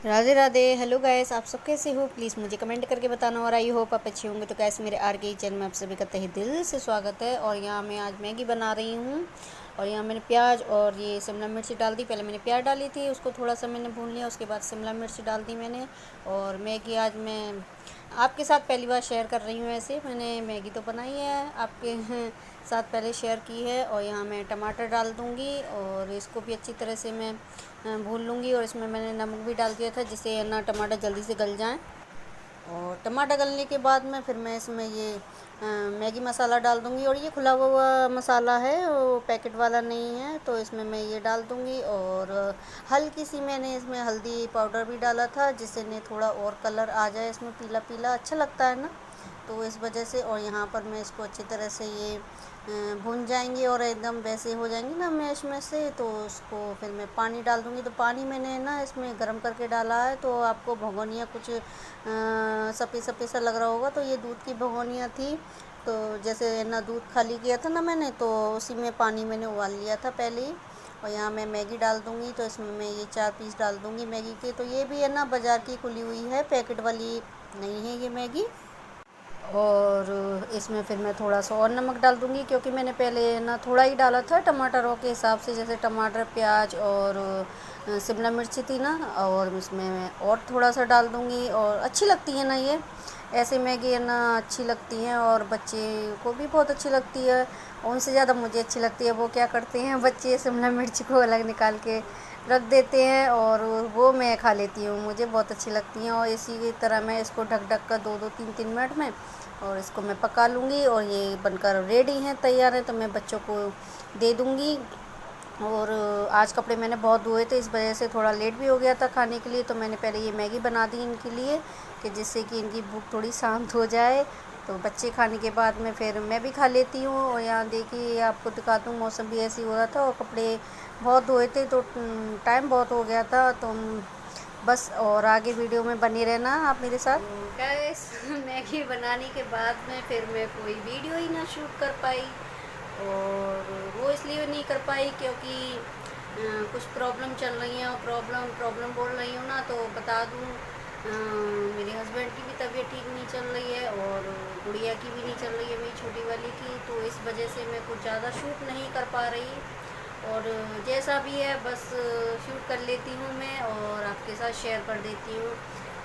Radhe Radhe. Hello guys, आप सब कैसे हो? प्लीज़ मुझे कमेंट करके बताना और आई होप आप अच्छे होंगे। तो गाइस, मेरे आर के किचन में आप सभी का तहे दिल से स्वागत है। और यहाँ मैं आज मैगी बना रही हूँ। और यहाँ मैंने प्याज और ये शिमला मिर्ची डाल दी। पहले मैंने प्याज डाली थी, उसको थोड़ा सा मैंने भून लिया, उसके बाद शिमला मिर्ची डाल दी मैंने। और मैगी आज मैं आपके साथ पहली बार शेयर कर रही हूँ। ऐसे मैंने मैगी तो बनाई है, आपके साथ पहले शेयर की है। और यहाँ मैं टमाटर डाल दूँगी और इसको भी अच्छी तरह से मैं भून लूँगी। और इसमें मैंने नमक भी डाल दिया था जिससे ना टमाटर जल्दी से गल जाएँ। और टमाटर गलने के बाद में फिर मैं इसमें ये मैगी मसाला डाल दूँगी। और ये खुला हुआ मसाला है, वो पैकेट वाला नहीं है। तो इसमें मैं ये डाल दूँगी। और हल्की सी मैंने इसमें हल्दी पाउडर भी डाला था जिससे ने थोड़ा और कलर आ जाए, इसमें पीला पीला अच्छा लगता है ना, तो इस वजह से। और यहाँ पर मैं इसको अच्छी तरह से ये भून जाएंगे और एकदम वैसे हो जाएंगी ना मैश में से, तो उसको फिर मैं पानी डाल दूँगी। तो पानी मैंने ना इसमें गर्म करके डाला है, तो आपको भगोनिया कुछ सफ़ेद सफ़ेद सा लग रहा होगा, तो ये दूध की भगोनिया थी। तो जैसे ना दूध खाली किया था ना मैंने, तो उसी में पानी मैंने उबाल लिया था पहले ही। और यहाँ मैं मैगी डाल दूँगी, तो इसमें मैं ये 4 पीस डाल दूँगी मैगी के। तो ये भी है ना बाज़ार की खुली हुई है, पैकेट वाली नहीं है ये मैगी। और इसमें फिर मैं थोड़ा सा और नमक डाल दूँगी, क्योंकि मैंने पहले ना थोड़ा ही डाला था टमाटरों के हिसाब से। जैसे टमाटर, प्याज और शिमला मिर्ची थी ना, और इसमें मैं और थोड़ा सा डाल दूँगी। और अच्छी लगती है ना ये ऐसे मैगी, है ना, अच्छी लगती हैं और बच्चे को भी बहुत अच्छी लगती है। और उनसे ज़्यादा मुझे अच्छी लगती है। वो क्या करते हैं बच्चे, शिमला मिर्च को अलग निकाल के रख देते हैं और वो मैं खा लेती हूँ, मुझे बहुत अच्छी लगती हैं। और इसी तरह मैं इसको ढक ढक कर 2-2 3-3 मिनट में और इसको मैं पका लूँगी। और ये बनकर रेडी हैं, तैयार है, तो मैं बच्चों को दे दूँगी। और आज कपड़े मैंने बहुत धोए थे, इस वजह से थोड़ा लेट भी हो गया था खाने के लिए। तो मैंने पहले ये मैगी बना दी इनके लिए, कि जिससे कि इनकी भूख थोड़ी शांत हो जाए। तो बच्चे खाने के बाद में फिर मैं भी खा लेती हूँ। और यहाँ देखिए आपको दिखाता हूँ, मौसम भी ऐसे ही हो रहा था और कपड़े बहुत धोए थे, तो टाइम बहुत हो गया था। तो बस, और आगे वीडियो में बने रहना आप मेरे साथ। गैस मैगी बनाने के बाद में फिर मैं कोई वीडियो ही ना शूट कर पाई। और वो इसलिए नहीं कर पाई क्योंकि कुछ प्रॉब्लम चल रही हैं। और प्रॉब्लम प्रॉब्लम बोल रही हूँ ना, तो बता दूँ, मेरे हस्बैंड की भी तबीयत ठीक नहीं चल रही है और गुड़िया की भी नहीं चल रही है, मेरी छोटी वाली की। तो इस वजह से मैं कुछ ज़्यादा शूट नहीं कर पा रही। और जैसा भी है बस शूट कर लेती हूँ मैं और आपके साथ शेयर कर देती हूँ।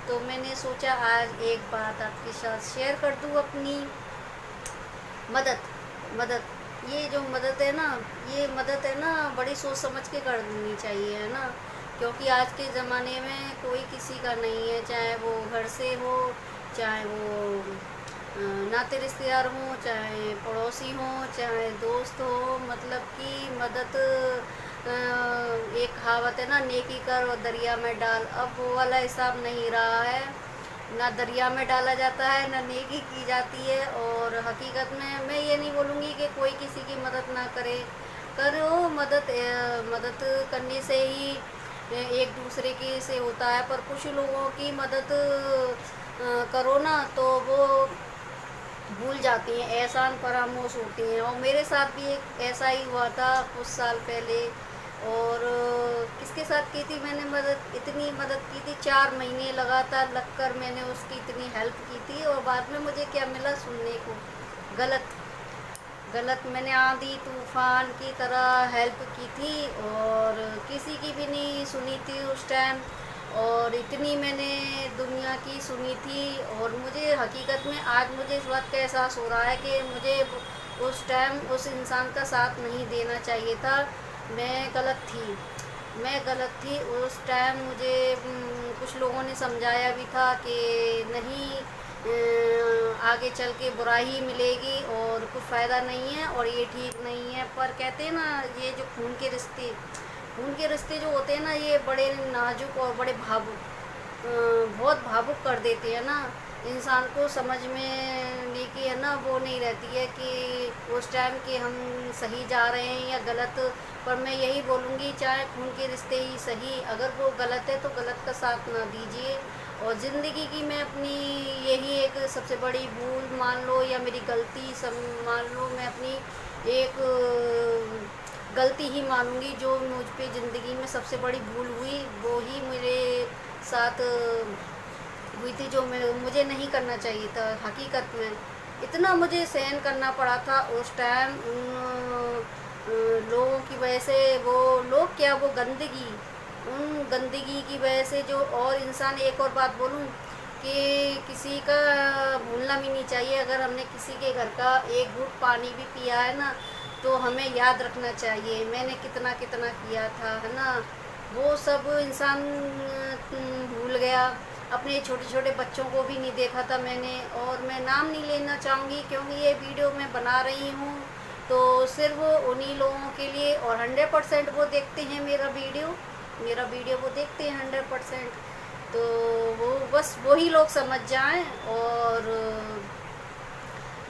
तो मैंने सोचा आज एक बात आपके साथ शेयर कर दूँ अपनी। मदद मदद ये जो मदद है ना, ये मदद है ना, बड़ी सोच समझ के करनी चाहिए, है ना। क्योंकि आज के ज़माने में कोई किसी का नहीं है, चाहे वो घर से हो, चाहे वो नाते रिश्तेदार हों, चाहे पड़ोसी हों, चाहे दोस्त हो। मतलब कि मदद, एक कहावत है ना, नेकी कर और दरिया में डाल। अब वो वाला हिसाब नहीं रहा है, ना दरिया में डाला जाता है ना नेकी की जाती है। और हकीकत में मैं ये नहीं बोलूँगी कि कोई किसी की मदद ना करे, करो मदद। मदद करने से ही एक दूसरे के से होता है। पर कुछ लोगों की मदद करो ना तो वो भूल जाती हैं, एहसान फरामोश होती हैं। और मेरे साथ भी एक ऐसा ही हुआ था कुछ साल पहले। और किसके साथ की थी मैंने मदद, इतनी मदद की थी, 4 महीने लगातार लगकर मैंने उसकी इतनी हेल्प की थी। और बाद में मुझे क्या मिला सुनने को, गलत गलत। मैंने आंधी तूफान की तरह हेल्प की थी और किसी की भी नहीं सुनी थी उस टाइम। और इतनी मैंने दुनिया की सुनी थी। और मुझे हकीकत में आज मुझे इस बात का एहसास हो रहा है कि मुझे उस टाइम उस इंसान का साथ नहीं देना चाहिए था। मैं गलत थी, मैं गलत थी उस टाइम। मुझे कुछ लोगों ने समझाया भी था कि नहीं, आगे चल के बुराई ही मिलेगी और कुछ फ़ायदा नहीं है और ये ठीक नहीं है। पर कहते हैं ना, ये जो खून के रिश्ते जो होते हैं ना, ये बड़े नाजुक और बड़े भावुक, बहुत भावुक कर देते हैं ना इंसान को। समझ में लेके, है ना, वो नहीं रहती है कि उस टाइम के हम सही जा रहे हैं या गलत। पर मैं यही बोलूँगी, चाहे खून के रिश्ते ही सही, अगर वो गलत है तो गलत का साथ ना दीजिए। और ज़िंदगी की मैं अपनी यही एक सबसे बड़ी भूल मान लो या मेरी गलती सब मान लो, मैं अपनी एक गलती ही मानूंगी जो मुझ पे ज़िंदगी में सबसे बड़ी भूल हुई, वो ही मेरे साथ हुई थी, जो मुझे नहीं करना चाहिए था। हकीकत में इतना मुझे सहन करना पड़ा था उस टाइम उन लोगों की वजह से। वो लोग क्या, वो गंदगी, उन गंदगी की वजह से जो, और इंसान, एक और बात बोलूं कि किसी का भूलना भी नहीं चाहिए। अगर हमने किसी के घर का एक घूंट पानी भी पिया है ना, तो हमें याद रखना चाहिए मैंने कितना कितना किया था, है ना। वो सब इंसान भूल गया। अपने छोटे छोटे बच्चों को भी नहीं देखा था मैंने, और मैं नाम नहीं लेना चाहूँगी क्योंकि ये वीडियो मैं बना रही हूँ तो सिर्फ उन्हीं लोगों के लिए, और 100% वो देखते हैं मेरा वीडियो वो देखते हैं 100%। तो वो बस वही लोग समझ जाएं, और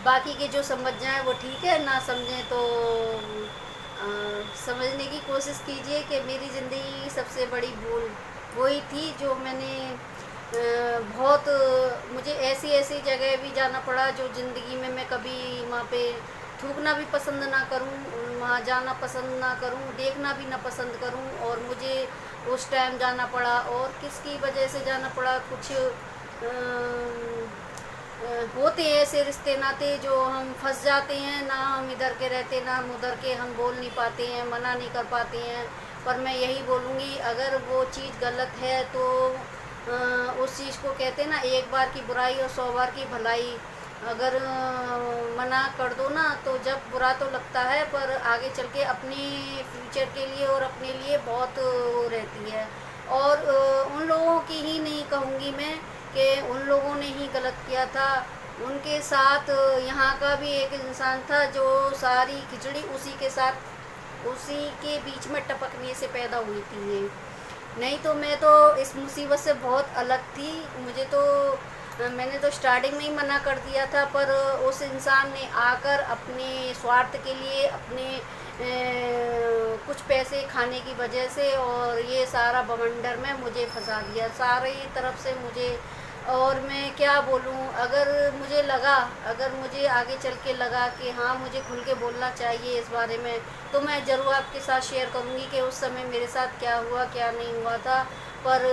बाकी के जो समझ जाएं वो ठीक है, ना समझें तो समझने की कोशिश कीजिए कि मेरी ज़िंदगी की सबसे बड़ी भूल वही थी, जो मैंने बहुत, मुझे ऐसी ऐसी जगह भी जाना पड़ा जो ज़िंदगी में मैं कभी वहाँ पे थूकना भी पसंद ना करूं, वहाँ जाना पसंद ना करूं, देखना भी ना पसंद करूं, और मुझे उस टाइम जाना पड़ा। और किसकी वजह से जाना पड़ा, कुछ होते हैं ऐसे रिश्ते नाते जो हम फंस जाते हैं, ना हम इधर के रहते ना हम उधर के, हम बोल नहीं पाते हैं, मना नहीं कर पाते हैं। पर मैं यही बोलूँगी, अगर वो चीज़ गलत है तो उस चीज़ को कहते हैं ना, एक बार की बुराई और 100 बार की भलाई। अगर मना कर दो ना तो जब बुरा तो लगता है, पर आगे चल के अपने फ्यूचर के लिए और अपने लिए बहुत वो रहती है। और उन लोगों की ही नहीं कहूँगी मैं कि उन लोगों ने ही गलत किया था, उनके साथ यहाँ का भी एक इंसान था जो सारी खिचड़ी उसी के साथ, उसी के बीच में टपकने से पैदा हुई थी ये। नहीं तो मैं तो इस मुसीबत से बहुत अलग थी। मुझे तो, मैंने तो स्टार्टिंग में ही मना कर दिया था, पर उस इंसान ने आकर अपने स्वार्थ के लिए, अपने कुछ पैसे खाने की वजह से, और ये सारा बवंडर में मुझे फंसा दिया सारी तरफ से मुझे। और मैं क्या बोलूँ, अगर मुझे लगा, अगर मुझे आगे चल के लगा कि हाँ मुझे खुल के बोलना चाहिए इस बारे में, तो मैं ज़रूर आपके साथ शेयर करूँगी कि उस समय मेरे साथ क्या हुआ क्या नहीं हुआ था। पर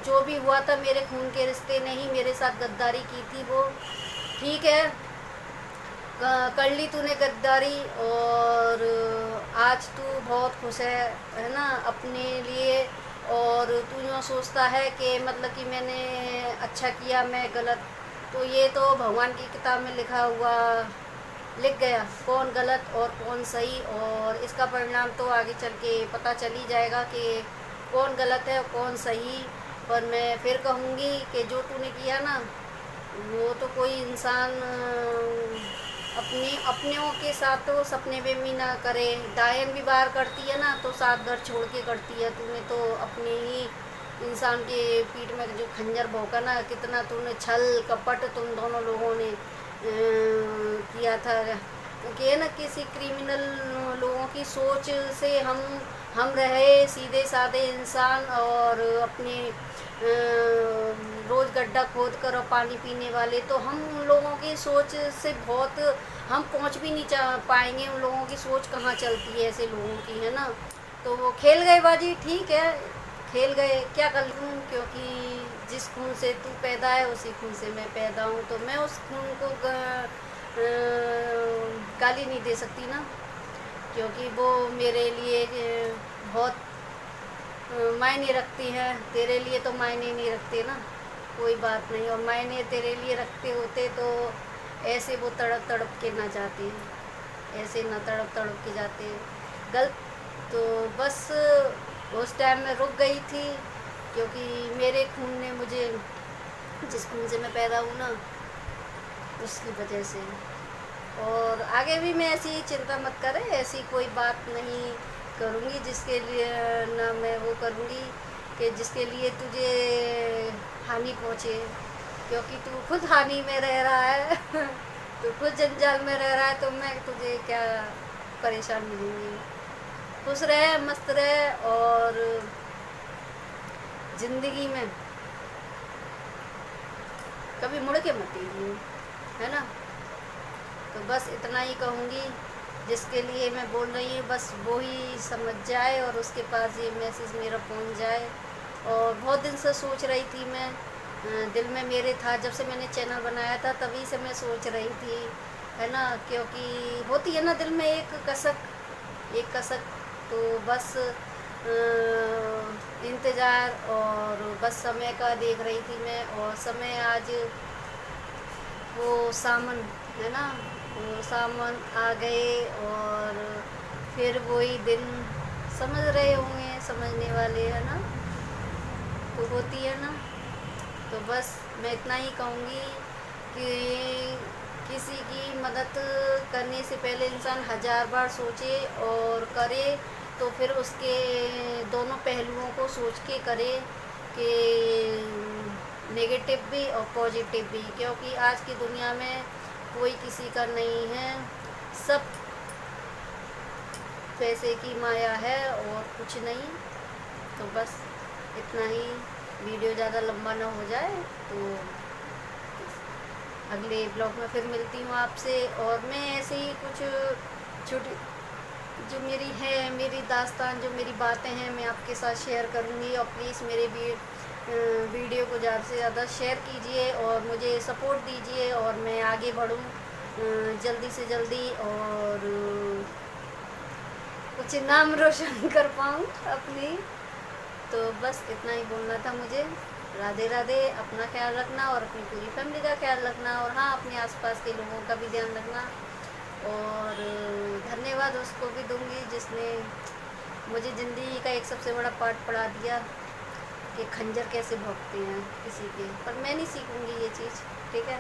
जो भी हुआ था, मेरे खून के रिश्ते ने ही मेरे साथ गद्दारी की थी। वो ठीक है, कर ली तूने गद्दारी, और आज तू बहुत खुश है ना अपने लिए। और तू यूँ सोचता है कि मतलब कि मैंने अच्छा किया, मैं गलत, तो ये तो भगवान की किताब में लिखा हुआ लिख गया, कौन गलत और कौन सही। और इसका परिणाम तो आगे चल के पता चल ही जाएगा कि कौन गलत है और कौन सही। पर मैं फिर कहूँगी कि जो तूने किया ना, वो तो कोई इंसान अपनों के साथ तो सपने में भी ना करे। डायन भी बाहर करती है ना तो साथ घर छोड़ के करती है। तूने तो अपने ही इंसान के पीठ में जो खंजर भोंका ना, कितना तूने छल कपट तुम दोनों लोगों ने किया था। कि ना किसी क्रिमिनल लोगों की सोच से हम रहे सीधे साधे इंसान, और अपने रोज़ गड्ढा खोद कर और पानी पीने वाले, तो हम उन लोगों की सोच से बहुत, हम पहुंच भी नहीं पाएंगे। उन लोगों की सोच कहाँ चलती है ऐसे लोगों की, है ना। तो वो खेल गए बाजी, ठीक है खेल गए, क्या कर लूँ, क्योंकि जिस खून से तू पैदा है उसी खून से मैं पैदा हूँ, तो मैं उस खून को गाली नहीं दे सकती ना, क्योंकि वो मेरे लिए बहुत मायने रखती हैं। तेरे लिए तो मायने नहीं रखते ना, कोई बात नहीं। और मायने तेरे लिए रखते होते तो ऐसे वो तड़प तड़प के ना जाते, ऐसे ना तड़प तड़प के जाते गलत। तो बस उस टाइम में रुक गई थी, क्योंकि मेरे खून ने मुझे, जिस खून से मैं पैदा हूँ ना, उसकी वजह से। और आगे भी मैं ऐसी चिंता मत करें, ऐसी कोई बात नहीं करूँगी जिसके लिए ना मैं वो करूँगी कि जिसके लिए तुझे हानि पहुँचे, क्योंकि तू खुद हानि में रह रहा है तू खुद जंजाल में रह रहा है, तो मैं तुझे क्या परेशान मिलूँगी। खुश रहे, मस्त रहे, और ज़िंदगी में कभी मुड़ के मत देखिए, है ना। तो बस इतना ही कहूँगी, जिसके लिए मैं बोल रही हूँ बस वो ही समझ जाए और उसके पास ये मैसेज मेरा पहुँच जाए। और बहुत दिन से सोच रही थी मैं, दिल में मेरे था, जब से मैंने चैनल बनाया था तभी से मैं सोच रही थी, है ना, क्योंकि होती है ना दिल में एक कसक। तो बस इंतज़ार और बस समय का देख रही थी मैं, और समय आज वो सावन, है ना, वो सावन आ गए, और फिर वही दिन समझ रहे होंगे, समझने वाले, है ना, तो होती है ना। तो बस मैं इतना ही कहूँगी कि किसी की मदद करने से पहले इंसान हज़ार बार सोचे और करे, तो फिर उसके दोनों पहलुओं को सोच के करे, कि नेगेटिव भी और पॉजिटिव भी, क्योंकि आज की दुनिया में कोई किसी का नहीं है, सब पैसे की माया है और कुछ नहीं। तो बस इतना ही, वीडियो ज़्यादा लंबा ना हो जाए, तो अगले ब्लॉग में फिर मिलती हूँ आपसे। और मैं ऐसे ही कुछ छोटी जो मेरी दास्तान, जो मेरी बातें हैं, मैं आपके साथ शेयर करूँगी। और प्लीज़ मेरे वीडियो को ज़्यादा से ज़्यादा शेयर कीजिए और मुझे सपोर्ट दीजिए, और मैं आगे बढ़ूँ जल्दी से जल्दी, और कुछ नाम रोशन कर पाऊँ अपनी। तो बस इतना ही बोलना था मुझे। राधे राधे। अपना ख्याल रखना और अपनी पूरी फैमिली का ख्याल रखना, और हाँ, अपने आसपास के लोगों का भी ध्यान रखना। और धन्यवाद उसको भी दूंगी जिसने मुझे ज़िंदगी का एक सबसे बड़ा पार्ट पढ़ा दिया कि खंजर कैसे भोंकते हैं किसी के, पर मैं नहीं सीखूंगी ये चीज़, ठीक है।